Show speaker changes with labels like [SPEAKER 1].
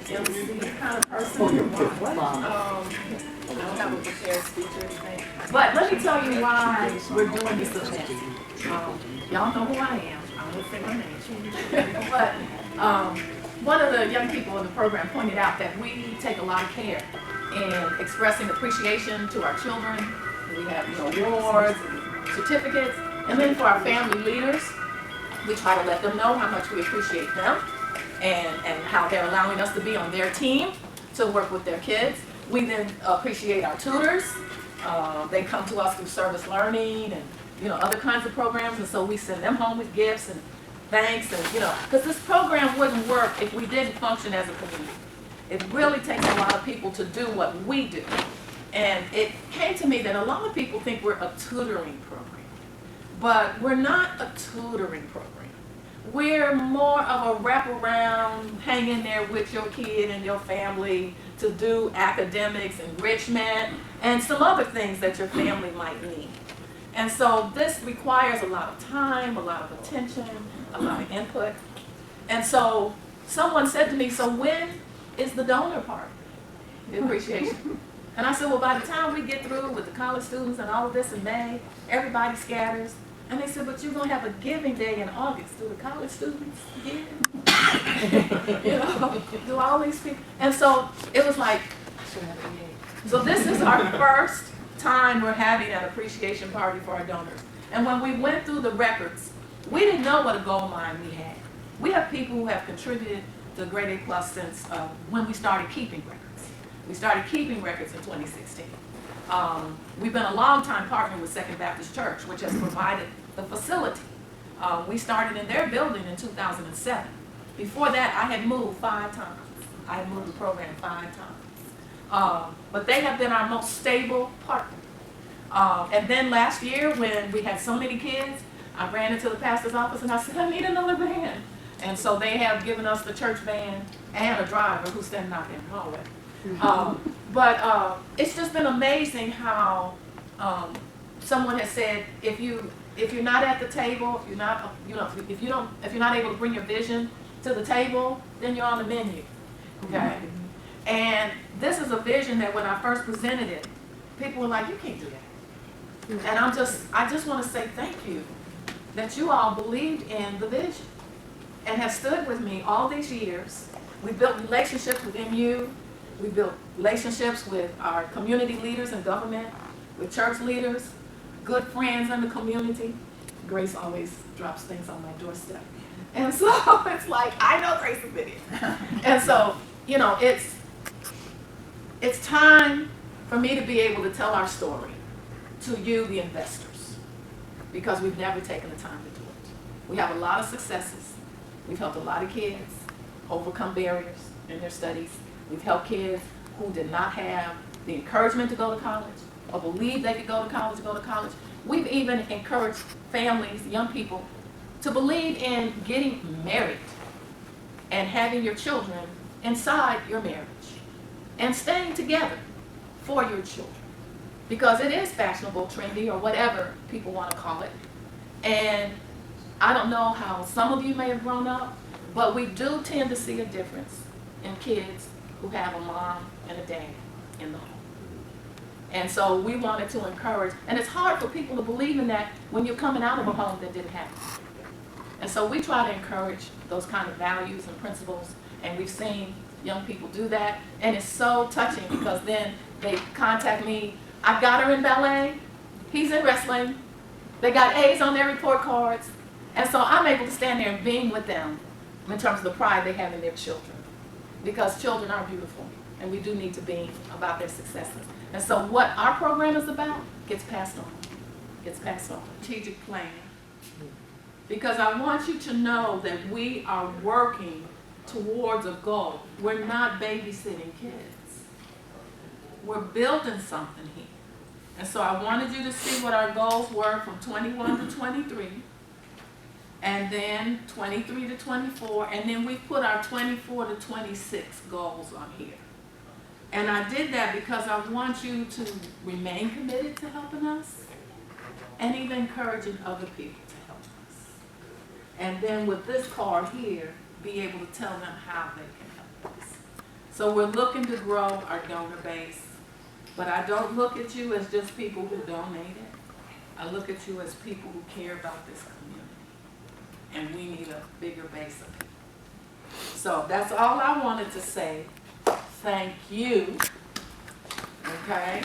[SPEAKER 1] MC kind of person. I don't have a prepared speech or anything. But let me tell you why we're doing this event. Y'all know who I am. I won't say my name. But one of the young people in the program pointed out that we take a lot of care in expressing appreciation to our children. We have awards and certificates. And then for our family leaders, we try to let them know how much we appreciate them and how they're allowing us to be on their team to work with their kids. We then appreciate our tutors. They come to us through service learning and other kinds of programs, and so we send them home with gifts and thanks, and because this program wouldn't work if we didn't function as a community. It really takes a lot of people to do what we do. And it came to me that a lot of people think we're a tutoring program, but we're not a tutoring program. We're more of a wraparound, hang in there with your kid and your family to do academics, enrichment, and some other things that your family might need. And so this requires a lot of time, a lot of attention, a lot of input. And so someone said to me, so when is the donor part, the appreciation? And I said, well, by the time we get through with the college students and all of this in May, everybody scatters. And they said, but you're going to have a giving day in August. Do the college students give? Do all these people? And so it was like, I should have a day. So this is our first time we're having an appreciation party for our donors. And when we went through the records, we didn't know what a gold mine we had. We have people who have contributed to Grade A Plus since when we started keeping records. We started keeping records in 2016. We've been a long time partner with Second Baptist Church, which has provided the facility. We started in their building in 2007. Before that, I had moved 5 times. I had moved the program 5 times. But they have been our most stable partner. And then last year, when we had so many kids, I ran into the pastor's office and I said, I need another van. And so they have given us the church van and a driver who's standing out there in the hallway. But it's just been amazing how someone has said, if you're not at the table, if you're not able to bring your vision to the table, then you're on the menu. Okay. And this is a vision that when I first presented it, people were like, you can't do that. And I just want to say thank you that you all believed in the vision and have stood with me all these years. We built relationships with MU. We built relationships with our community leaders in government, with church leaders, good friends in the community. Grace always drops things on my doorstep. And so it's like, I know Grace has been here. And so, it's time for me to be able to tell our story to you, the investors, because we've never taken the time to do it. We have a lot of successes. We've helped a lot of kids overcome barriers in their studies. We've helped kids who did not have the encouragement to go to college or believe they could go to college. We've even encouraged families, young people, to believe in getting married and having your children inside your marriage and staying together for your children. Because it is fashionable, trendy, or whatever people want to call it. And I don't know how some of you may have grown up, but we do tend to see a difference in kids who have a mom and a dad in the home. And so we wanted to encourage, and it's hard for people to believe in that when you're coming out of a home that didn't have it. And so we try to encourage those kind of values and principles, and we've seen young people do that. And it's so touching because then they contact me, I've got her in ballet, he's in wrestling, they got A's on their report cards, and so I'm able to stand there and beam with them in terms of the pride they have in their children. Because children are beautiful, and we do need to beam about their successes. And so what our program is about gets passed on. Strategic plan. Because I want you to know that we are working towards a goal. We're not babysitting kids. We're building something here. And so I wanted you to see what our goals were from 21 to 23, and then 23 to 24, and then we put our 24 to 26 goals on here. And I did that because I want you to remain committed to helping us and even encouraging other people to help us. And then with this card here, be able to tell them how they can help us. So we're looking to grow our donor base, but I don't look at you as just people who donated. I look at you as people who care about this community, and we need a bigger base of people. So that's all I wanted to say. Thank you. Okay?